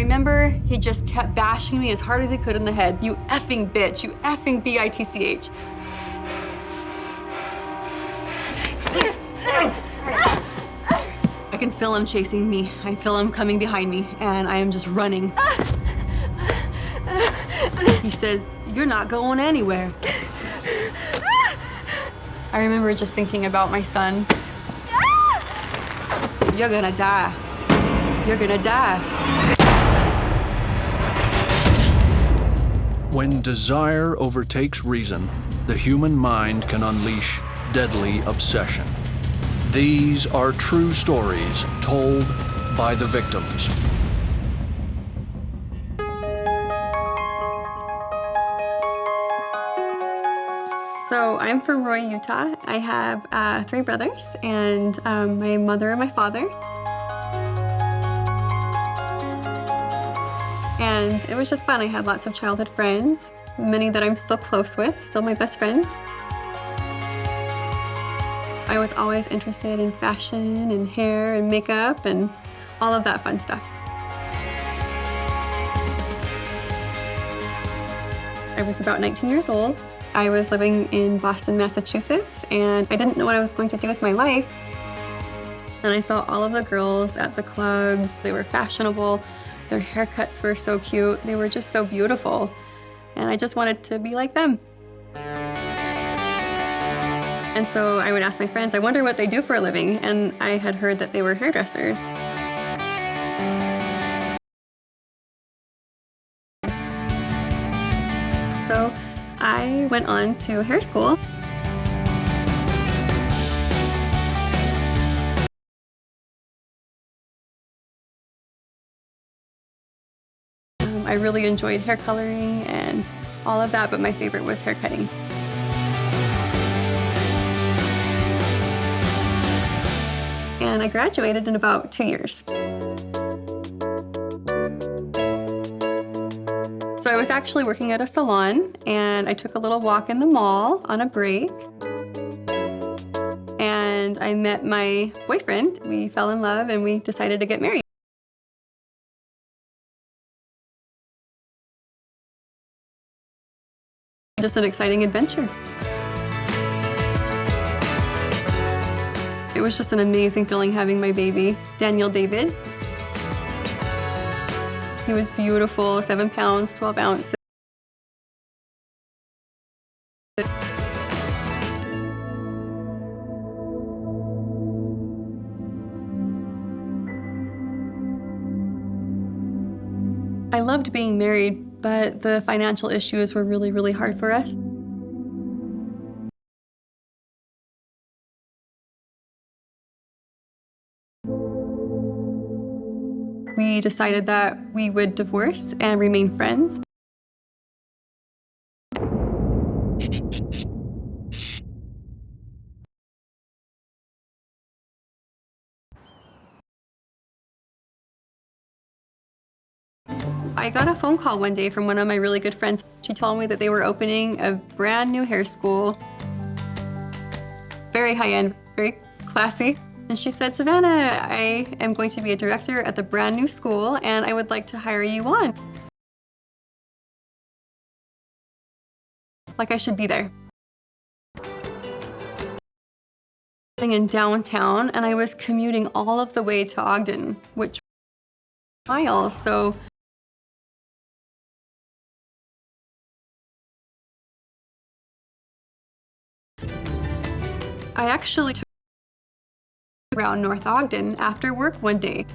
remember he just kept bashing me as hard as he could in the head. You effing bitch, you effing bitch. I can feel him chasing me. I feel him coming behind me, and I am just running. He says, "You're not going anywhere." I remember just thinking about my son. You're gonna die. You're gonna die. When desire overtakes reason, the human mind can unleash deadly obsession. These are true stories told by the victims. So I'm from Roy, Utah. I have 3 brothers and my mother and my father. And it was just fun. I had lots of childhood friends, many that I'm still close with, still my best friends. I was always interested in fashion and hair and makeup and all of that fun stuff. I was about 19 years old. I was living in Boston, Massachusetts, and I didn't know what I was going to do with my life. And I saw all of the girls at the clubs. They were fashionable. Their haircuts were so cute. They were just so beautiful. And I just wanted to be like them. And so I would ask my friends, I wonder what they do for a living. And I had heard that they were hairdressers. So I went on to hair school. I really enjoyed hair coloring and all of that, but my favorite was hair cutting. And I graduated in about 2 years. So I was actually working at a salon, and I took a little walk in the mall on a break. And I met my boyfriend. We fell in love and we decided to get married. Just an exciting adventure. It was just an amazing feeling having my baby, Daniel David. He was beautiful, 7 pounds, 12 ounces. I loved being married, but the financial issues were really, really hard for us. We decided that we would divorce and remain friends. I got a phone call one day from one of my really good friends. She told me that they were opening a brand new hair school. Very high-end, very classy. And she said, "Savannah, I am going to be a director at the brand new school and I would like to hire you on." Like I should be there. Living in downtown, and I was commuting all of the way to Ogden, which was miles, so I actually took around North Ogden after work one day.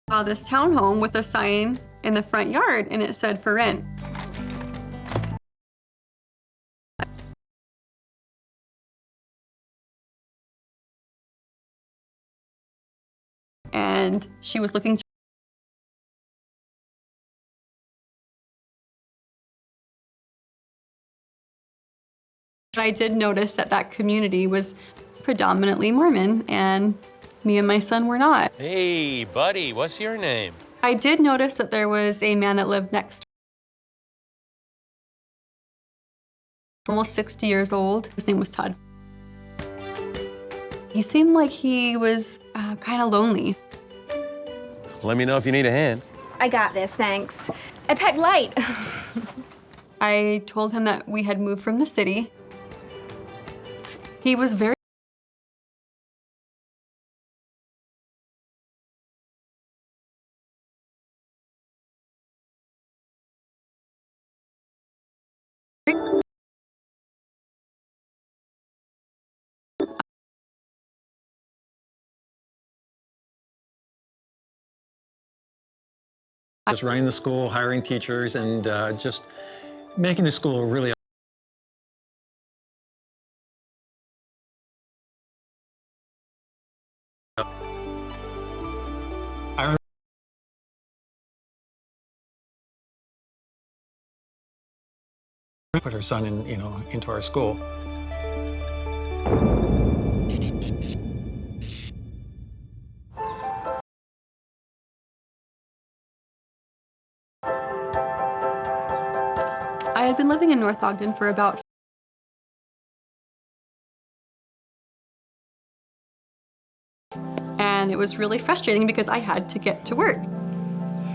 I saw this townhome with a sign in the front yard and it said "for rent." And she was looking to I did notice that that community was predominantly Mormon, and me and my son were not. Hey, buddy, what's your name? I did notice that there was a man that lived next door. Almost 60 years old. His name was Todd. He seemed like he was kind of lonely. Let me know if you need a hand. I got this, thanks. I packed light. I told him that we had moved from the city. He was very Just running the school, hiring teachers, and just making the school really I put her son in, into our school. I had been living in North Ogden for about and it was really frustrating because I had to get to work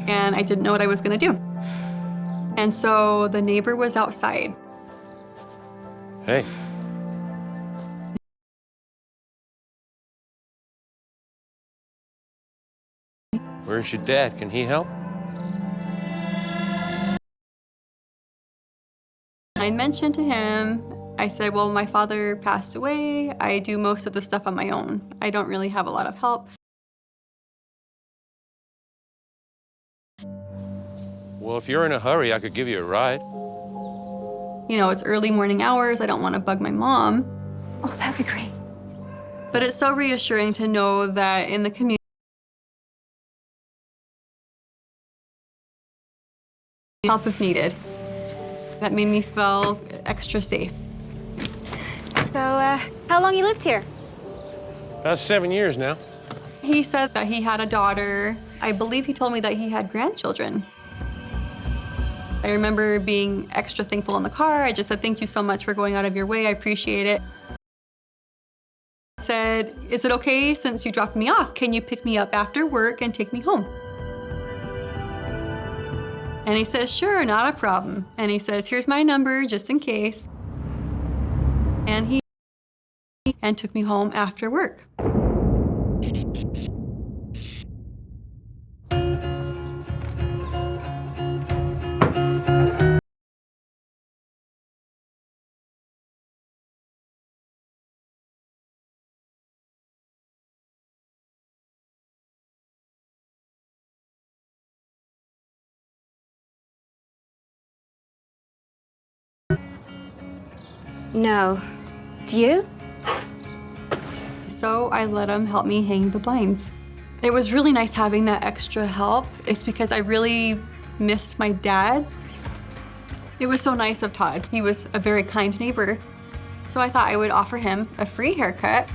and I didn't know what I was going to do. And so the neighbor was outside. Hey. Where's your dad? Can he help? I mentioned to him, I said, well, my father passed away. I do most of the stuff on my own. I don't really have a lot of help. Well, if you're in a hurry, I could give you a ride. You know, it's early morning hours. I don't want to bug my mom. Oh, that'd be great. But it's so reassuring to know that in the community, help if needed. That made me feel extra safe. So, how long you lived here? About 7 years now. He said that he had a daughter. I believe he told me that he had grandchildren. I remember being extra thankful in the car. I just said, thank you so much for going out of your way. I appreciate it. I said, is it okay since you dropped me off? Can you pick me up after work and take me home? And he says, sure, not a problem. And he says, here's my number just in case. And he took me home after work. No. Do you? So I let him help me hang the blinds. It was really nice having that extra help. It's because I really missed my dad. It was so nice of Todd. He was a very kind neighbor. So I thought I would offer him a free haircut.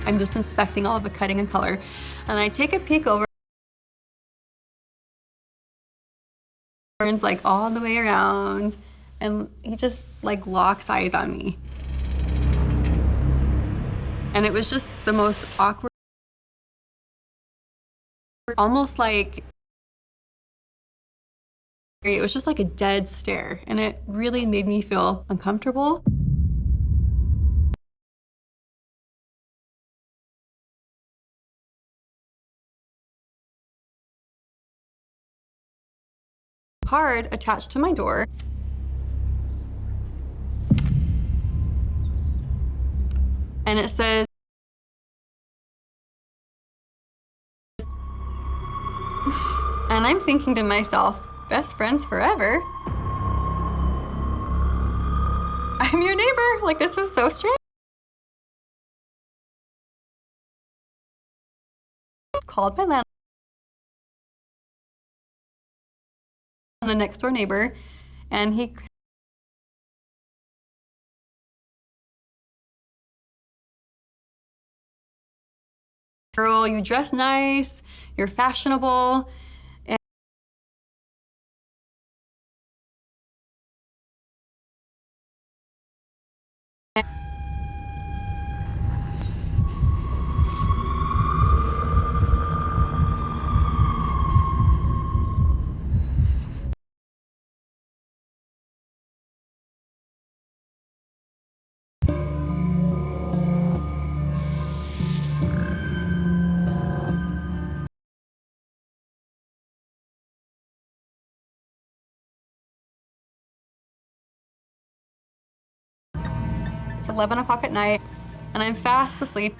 I'm just inspecting all of the cutting and color. And I take a peek over. Turns like all the way around. And he just like locks eyes on me. And it was just the most awkward, almost like, it was just like a dead stare. And it really made me feel uncomfortable. Card attached to my door. And it says, and I'm thinking to myself, best friends forever. I'm your neighbor. Like, this is so strange. Called my landlord, the next door neighbor, and he girl, you dress nice, you're fashionable. It's 11 o'clock at night, and I'm fast asleep.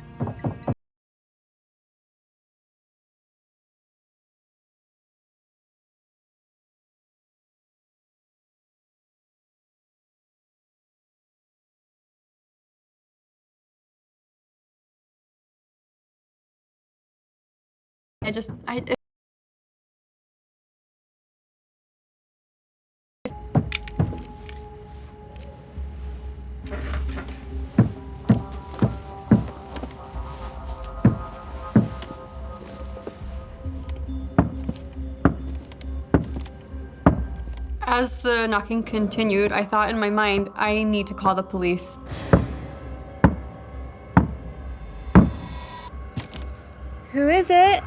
As the knocking continued, I thought in my mind, I need to call the police. Who is it?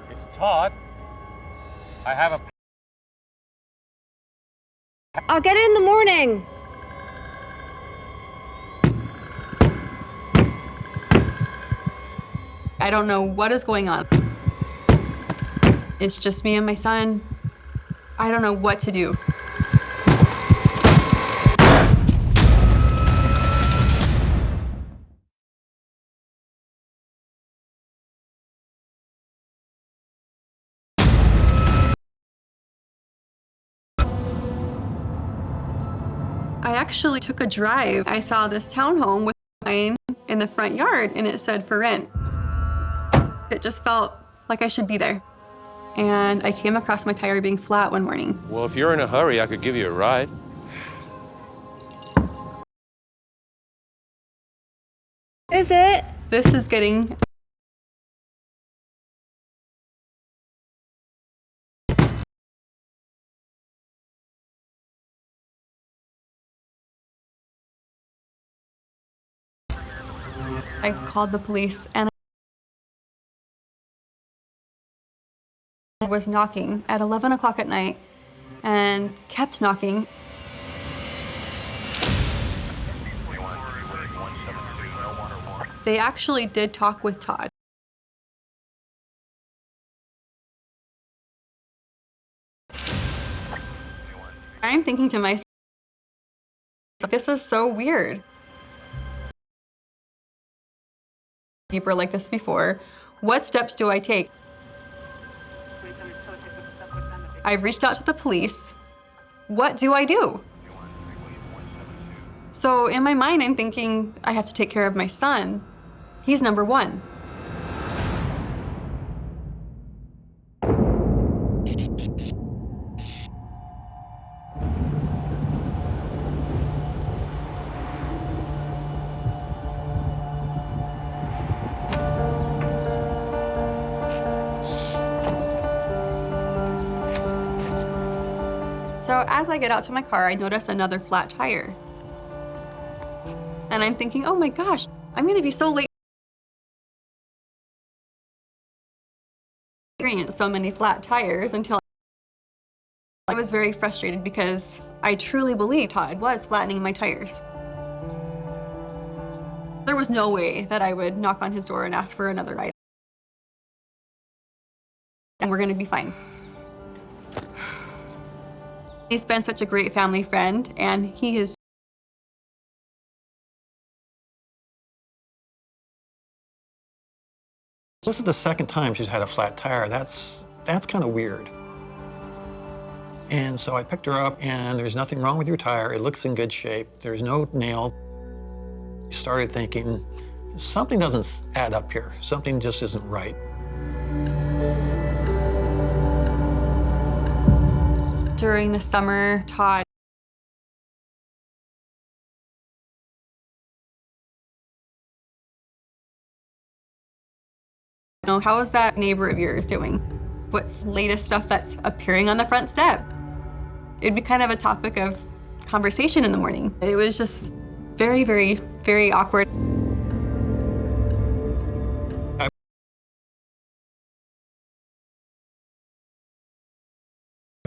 It's Todd. I have a... I'll get it in the morning. I don't know what is going on. It's just me and my son. I don't know what to do. I actually took a drive. I saw this townhome with a sign in the front yard and it said for rent. It just felt like I should be there. And I came across my tire being flat one morning. Well, if you're in a hurry, I could give you a ride. Is it? This is getting... I called the police and I was knocking at 11 o'clock at night and kept knocking. They actually did talk with Todd. I'm thinking to myself, this is so weird. People like this before. What steps do I take? I've reached out to the police. What do I do? So in my mind, I'm thinking I have to take care of my son. He's number one. So as I get out to my car, I notice another flat tire. And I'm thinking, oh my gosh, I'm gonna be so late. I experienced so many flat tires until I was very frustrated because I truly believed Todd was flattening my tires. There was no way that I would knock on his door and ask for another ride. And we're gonna be fine. He's been such a great family friend, and he is. This is the second time she's had a flat tire. That's kind of weird. And so I picked her up, and there's nothing wrong with your tire. It looks in good shape. There's no nail. I started thinking, something doesn't add up here. Something just isn't right. During the summer, Todd how is that neighbor of yours doing? What's the latest stuff that's appearing on the front step? It'd be kind of a topic of conversation in the morning. It was just very, very, very awkward.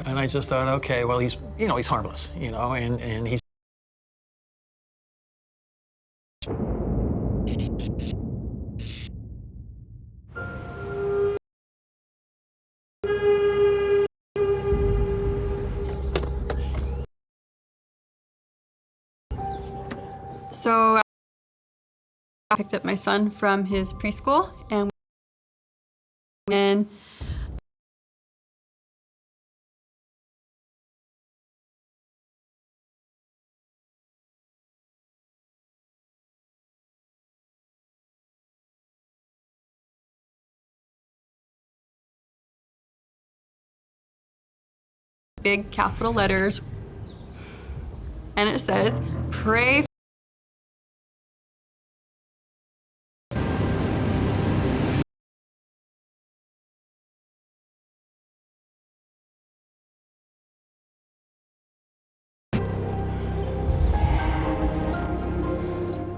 And I just thought, okay, well, he's harmless, and he's. So I picked up my son from his preschool and big capital letters, and it says, "Pray."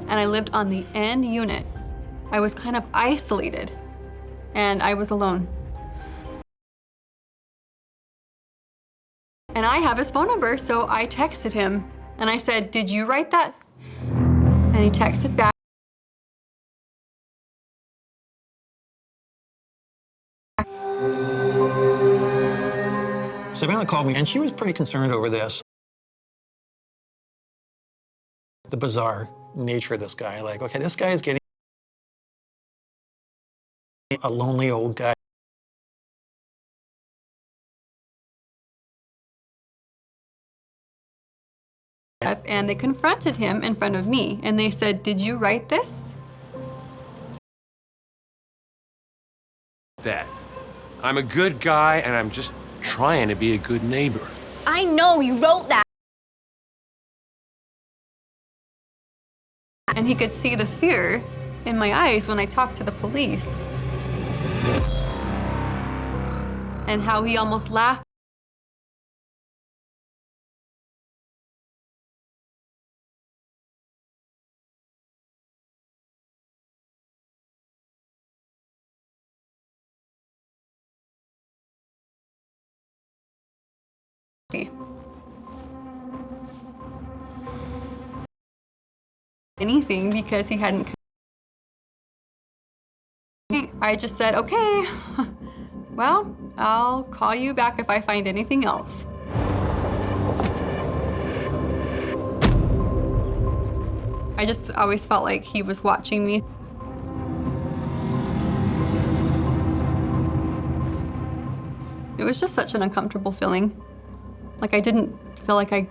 And I lived on the end unit. I was kind of isolated, and I was alone. And I have his phone number, so I texted him, and I said, "Did you write that?" And he texted back. Savannah called me, and she was pretty concerned over this. The bizarre nature of this guy. Like, okay, this guy is getting a lonely old guy. And they confronted him in front of me, and they said, "Did you write this?" That. I'm a good guy, and I'm just trying to be a good neighbor. I know you wrote that. And he could see the fear in my eyes when I talked to the police. And how he almost laughed. Anything because he hadn't. I just said, "Okay, well, I'll call you back if I find anything else." I just always felt like he was watching me. It was just such an uncomfortable feeling. Like I didn't feel like I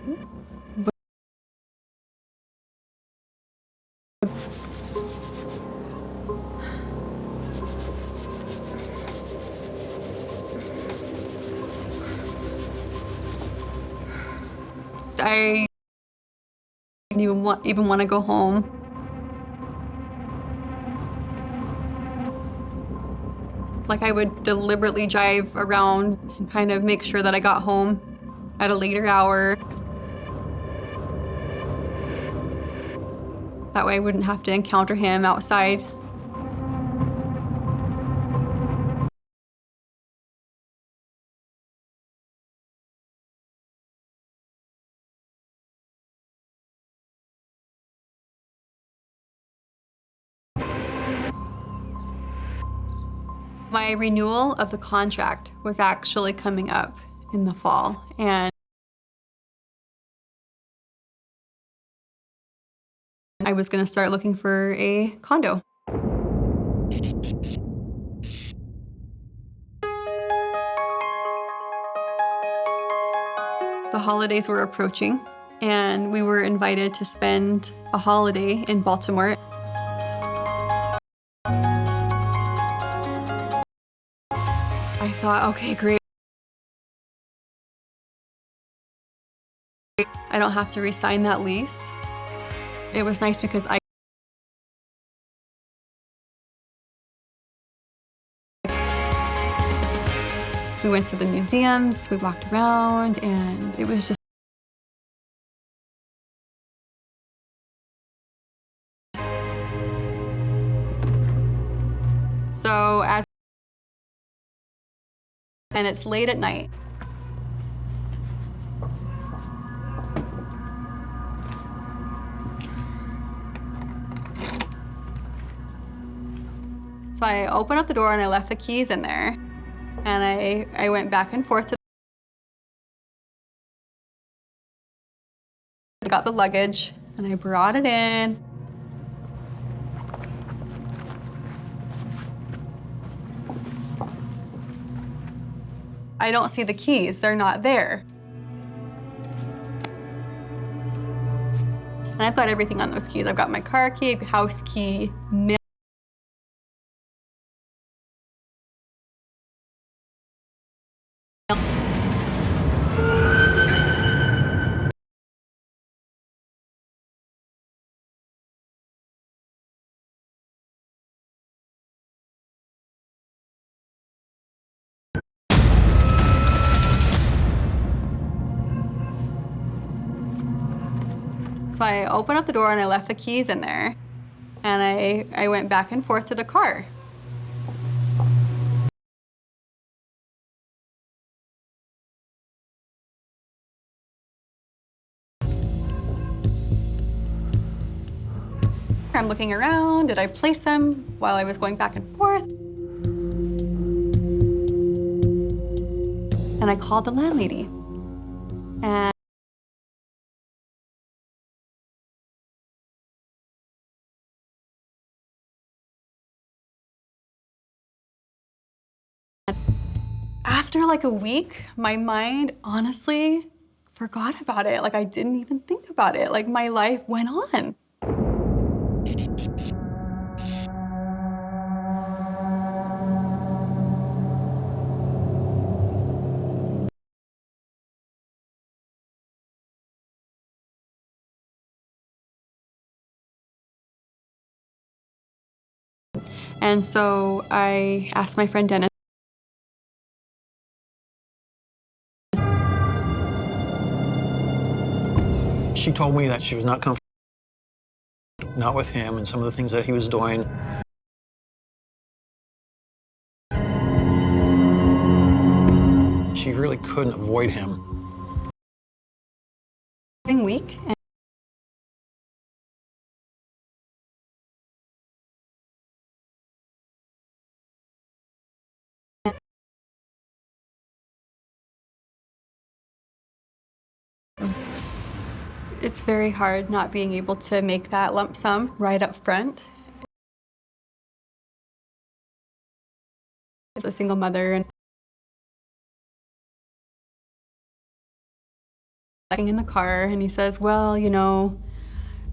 didn't even want to go home. Like I would deliberately drive around and kind of make sure that I got home at a later hour. That way I wouldn't have to encounter him outside. My renewal of the contract was actually coming up in the fall, and I was going to start looking for a condo. The holidays were approaching, and we were invited to spend a holiday in Baltimore. I thought, okay, great. I don't have to re-sign that lease. It was nice because we went to the museums, we walked around, and it was just so and it's late at night. So I opened up the door and I left the keys in there. And I went back and forth to got the luggage, and I brought it in. I don't see the keys, they're not there. And I've got everything on those keys. I've got my car key, house key, mail. So I opened up the door and I left the keys in there. And I went back and forth to the car. I'm looking around. Did I place them while I was going back and forth? And I called the landlady. And after like a week, my mind honestly forgot about it. Like I didn't even think about it. Like my life went on. And so I asked my friend Dennis. She told me that she was not comfortable, not with him and some of the things that he was doing. She really couldn't avoid him. Week. It's very hard not being able to make that lump sum right up front. As a single mother and in the car, and he says, well, you know,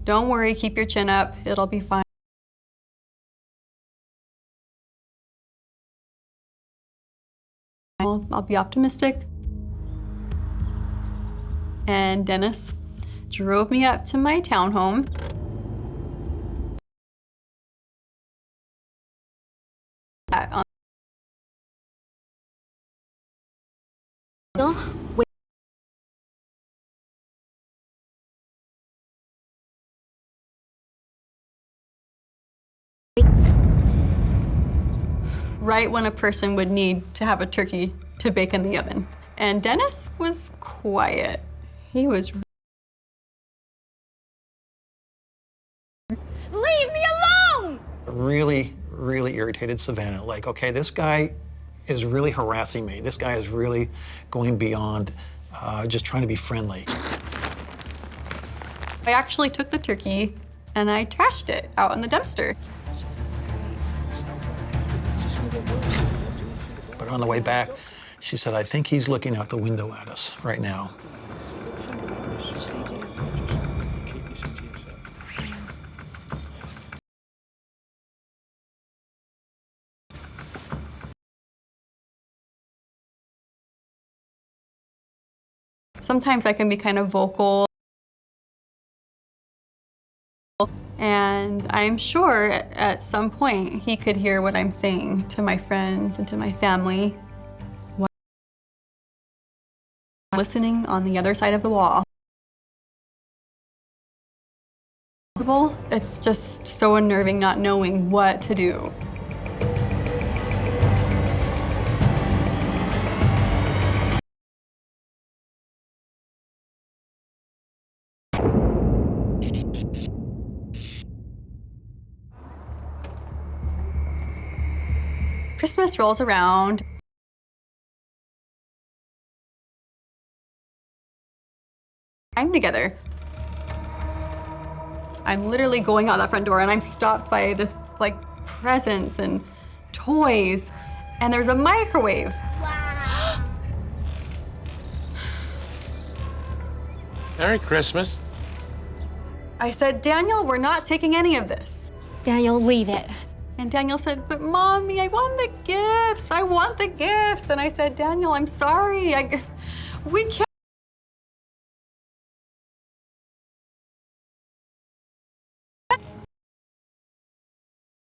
don't worry, keep your chin up, it'll be fine. I'll be optimistic. And Dennis drove me up to my townhome. Right when a person would need to have a turkey to bake in the oven. And Dennis was quiet. He was Leave me alone! Really, really irritated Savannah. Like, okay, this guy is really harassing me. This guy is really going beyond just trying to be friendly. I actually took the turkey and I trashed it out in the dumpster. But on the way back, she said, I think he's looking out the window at us right now. Sometimes I can be kind of vocal. And I'm sure at some point he could hear what I'm saying to my friends and to my family. Listening on the other side of the wall. It's just so unnerving not knowing what to do. Christmas rolls around. Time together. I'm literally going out that front door and I'm stopped by this like presents and toys, and there's a microwave. Merry Christmas. I said, Daniel, we're not taking any of this. Daniel, leave it. And Daniel said, but Mommy, I want the gifts. I want the gifts. And I said, Daniel, I'm sorry. We can't.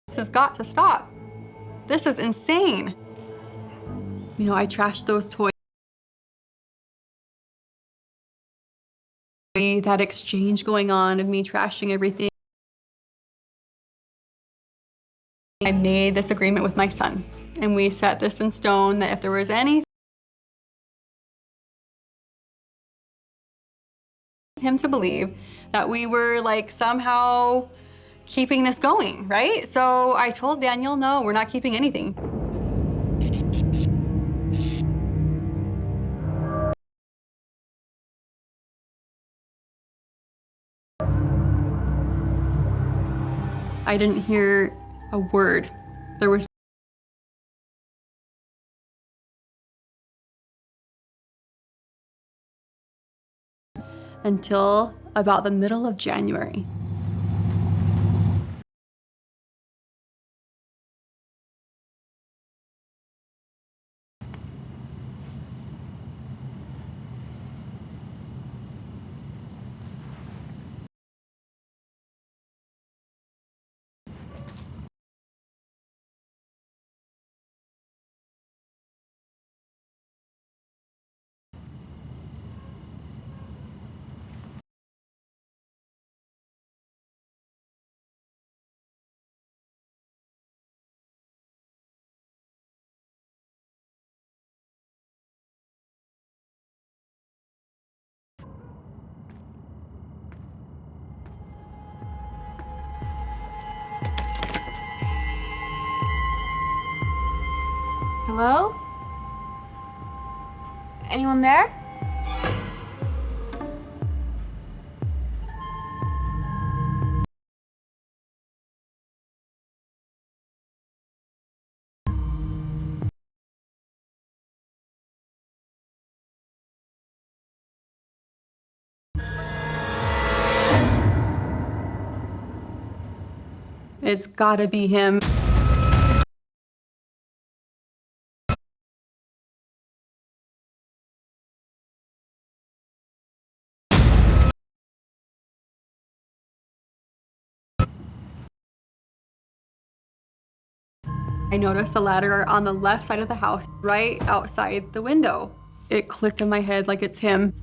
This has got to stop. This is insane. You know, I trashed those toys. That exchange going on of me trashing everything. I made this agreement with my son, and we set this in stone that if there was anything him to believe that we were like somehow keeping this going, right? So I told Daniel, no, we're not keeping anything. I didn't hear a word. There was until about the middle of January. Hello? Anyone there? It's gotta be him. I noticed the ladder on the left side of the house, right outside the window. It clicked in my head like it's him.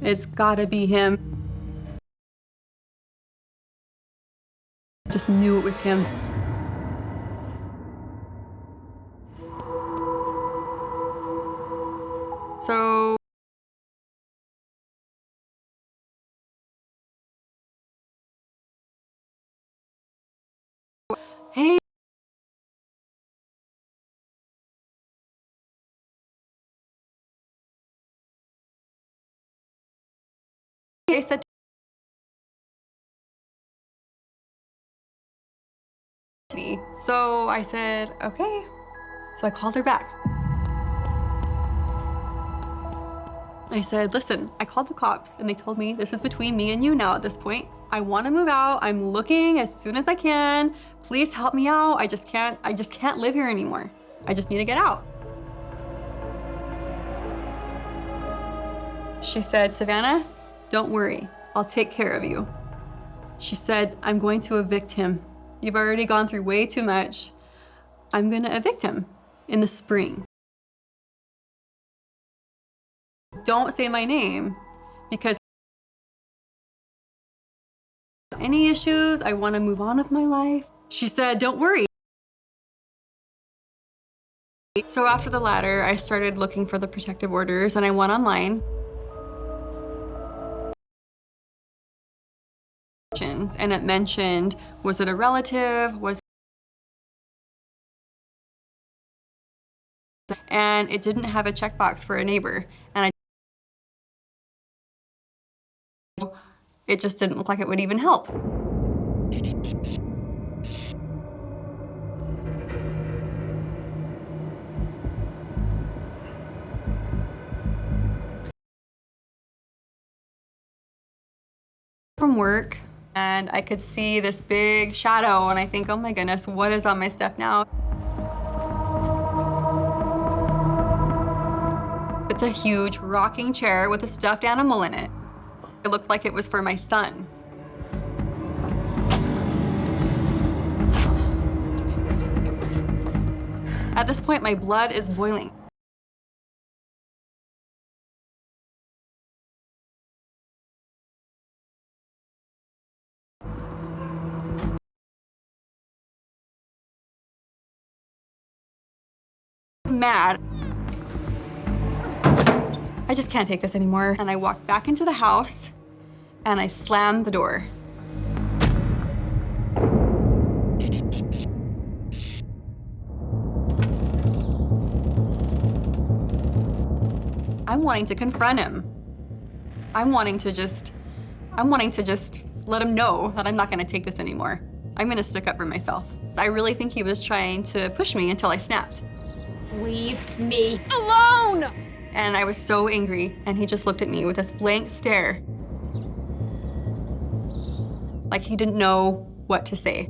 It's gotta be him. I just knew it was him. So hey, I said to me. So I said, okay. So I called her back. I said, listen, I called the cops and they told me this is between me and you now at this point. I want to move out. I'm looking as soon as I can. Please help me out. I just can't live here anymore. I just need to get out. She said, Savannah, don't worry. I'll take care of you. She said, I'm going to evict him. You've already gone through way too much. I'm gonna evict him in the spring. Don't say my name because any issues, I wanna move on with my life. She said, don't worry. So after the ladder, I started looking for the protective orders and I went online. And it mentioned, was it a relative? And it didn't have a checkbox for a neighbor. And It just didn't look like it would even help. From work, and I could see this big shadow, and I think, oh my goodness, what is on my step now? It's a huge rocking chair with a stuffed animal in it. It looked like it was for my son. At this point, my blood is boiling. Mad. I just can't take this anymore. And I walked back into the house and I slammed the door. I'm wanting to confront him. I'm wanting to just let him know that I'm not gonna take this anymore. I'm gonna stick up for myself. I really think he was trying to push me until I snapped. Leave me alone! And I was so angry, and he just looked at me with this blank stare. Like he didn't know what to say.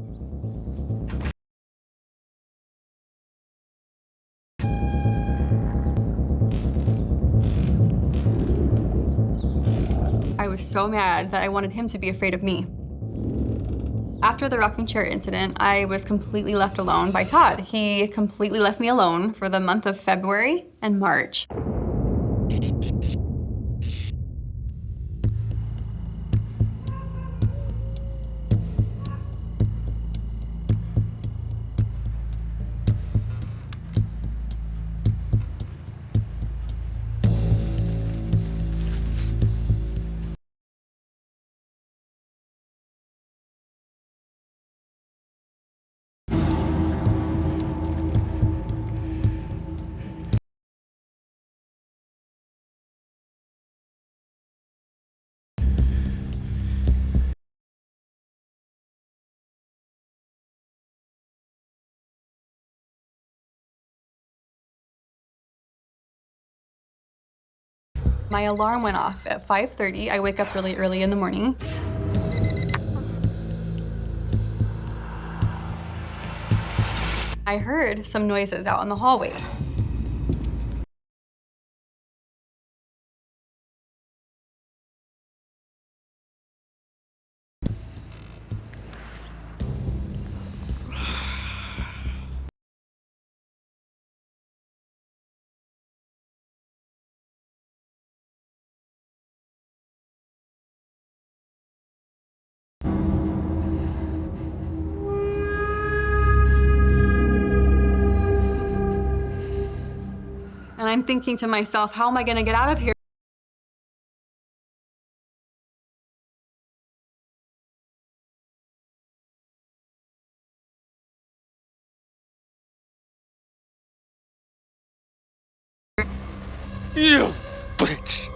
I was so mad that I wanted him to be afraid of me. After the rocking chair incident, I was completely left alone by Todd. He completely left me alone for the month of February and March. My alarm went off at 5:30. I wake up really early in the morning. I heard some noises out in the hallway. And I'm thinking to myself, how am I gonna get out of here? You bitch!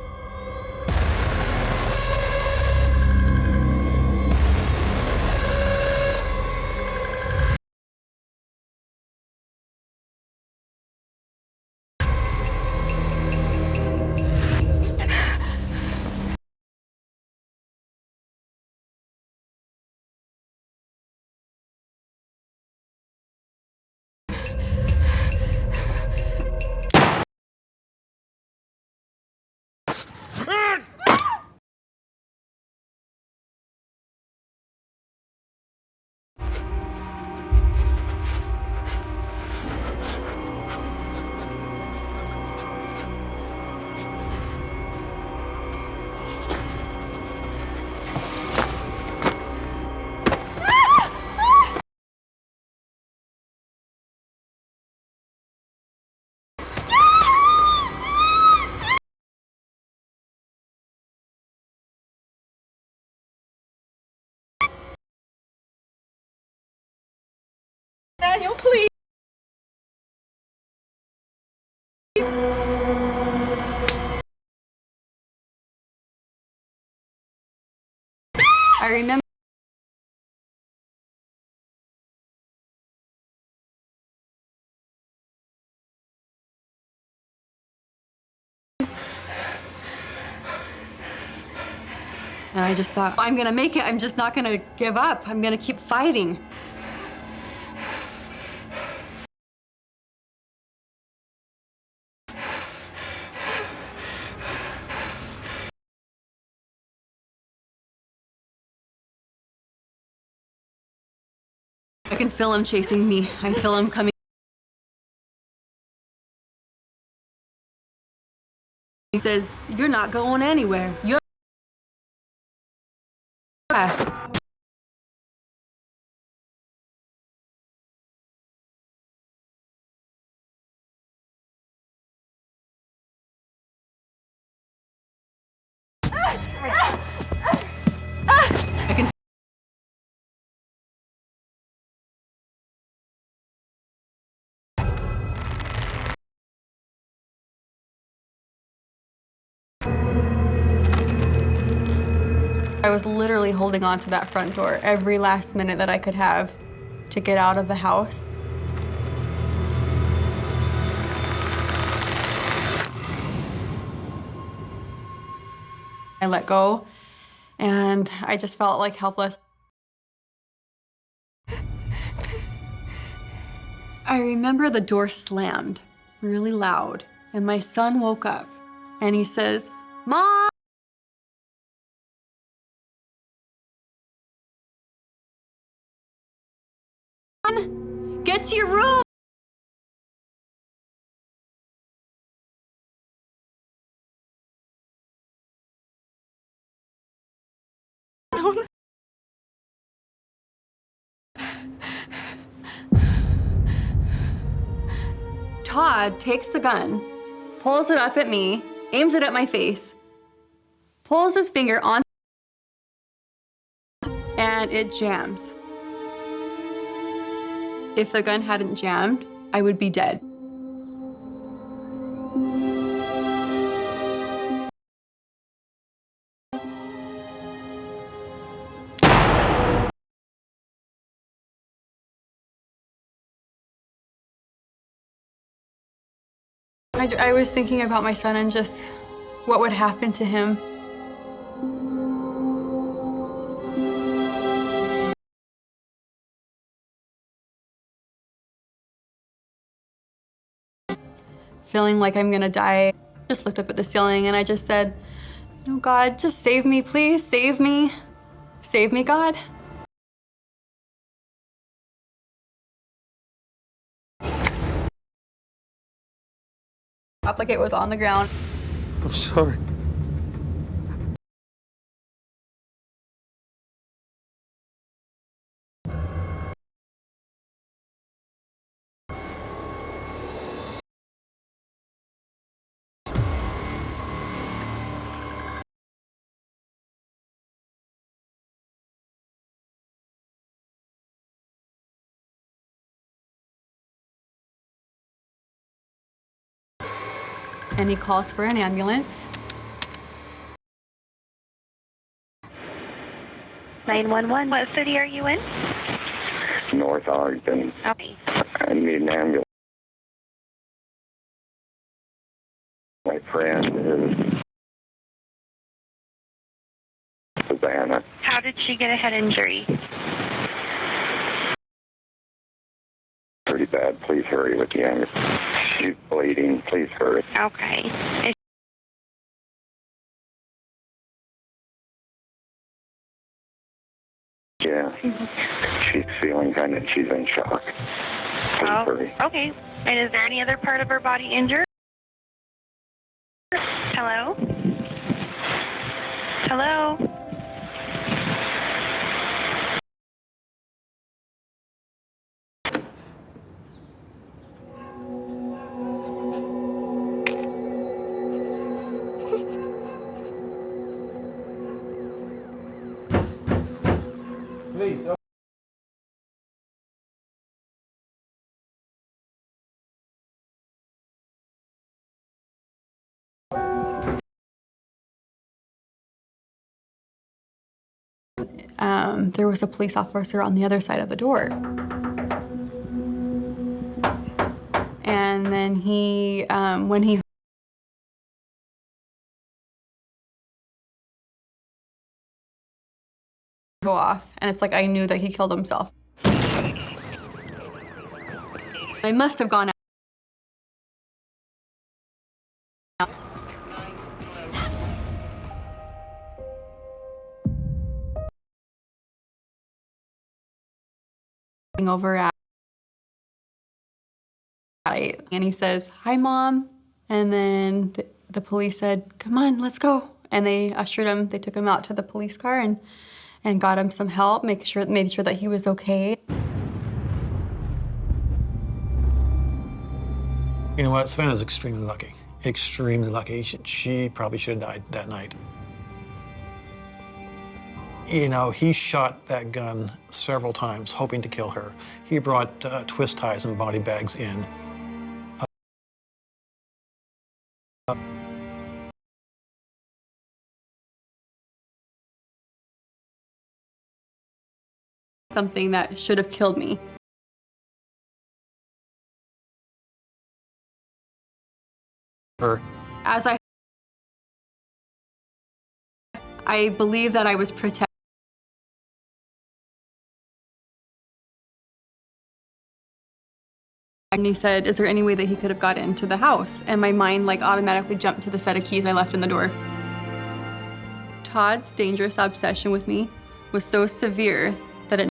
Daniel, please. I remember and I just thought, I'm gonna make it. I'm just not gonna give up. I'm gonna keep fighting. I can feel him chasing me. I feel him coming. He says, "You're not going anywhere. You're..." I can. I was literally holding on to that front door every last minute that I could have to get out of the house. I let go, and I just felt like helpless. I remember the door slammed really loud, and my son woke up, and he says, "Mom!" Get to your room! Todd takes the gun, pulls it up at me, aims it at my face, pulls his finger on, and it jams. If the gun hadn't jammed, I would be dead. I was thinking about my son and just what would happen to him. Feeling like I'm gonna die. Just looked up at the ceiling and I just said, "Oh God, just save me, please, save me. Save me, God." Up like it was on the ground. I'm sorry. And he calls for an ambulance. 911. What city are you in? North Ogden. Okay. I need an ambulance. My friend is Savannah. How did she get a head injury? Pretty bad. Please hurry with the ambulance. She's bleeding. Please hurry. Okay. Yeah. She's feeling she's in shock. Please hurry. Okay. And is there any other part of her body injured? Hello? Hello? Please. there was a police officer on the other side of the door. And then he, when he go off, and it's like I knew that he killed himself. I must have gone out. Over at, and he says, "Hi, Mom," and then the police said, "Come on, let's go," and they ushered him. They took him out to the police car and got him some help, made sure that he was okay. You know what? Savannah's extremely lucky. Extremely lucky. She probably should have died that night. You know, he shot that gun several times, hoping to kill her. He brought twist ties and body bags in. Something that should have killed me. As I believe that I was protected. And he said, "Is there any way that he could have got into the house?" And my mind like automatically jumped to the set of keys I left in the door. Todd's dangerous obsession with me was so severe that it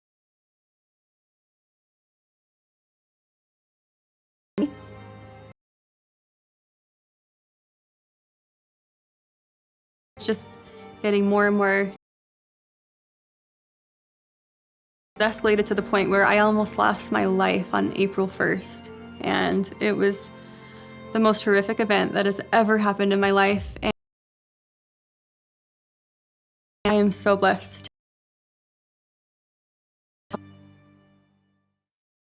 just getting more and more. It escalated to the point where I almost lost my life on April 1st. And it was the most horrific event that has ever happened in my life. And I am so blessed